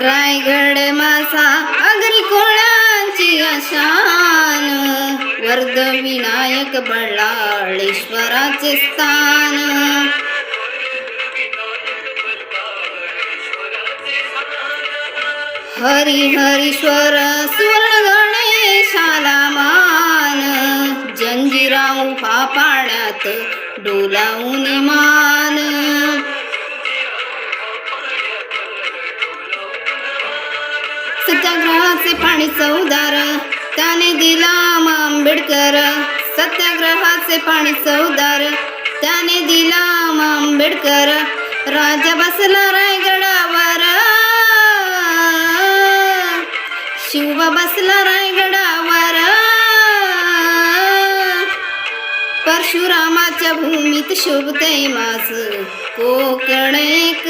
रायगड माझा आगरी कोळ्यांची आशान, वर्ध विनायक बळाळेश्वराचे स्थान. हरिहरीश्वर सुवर्ण गणेशाला मान, जंजिरा उभा पाण्यात डोलावून मान. सत्याग्रहाचे पाणी चवदार त्याने दिला आंबेडकर, सत्याग्रहाचे पाणी चवदार त्याने दिला आंबेडकर. राजा बसला रायगडावर, शिवबा बसला रायगडावर, परशुरामाच्या भूमीत शोभते माझ कोकण एक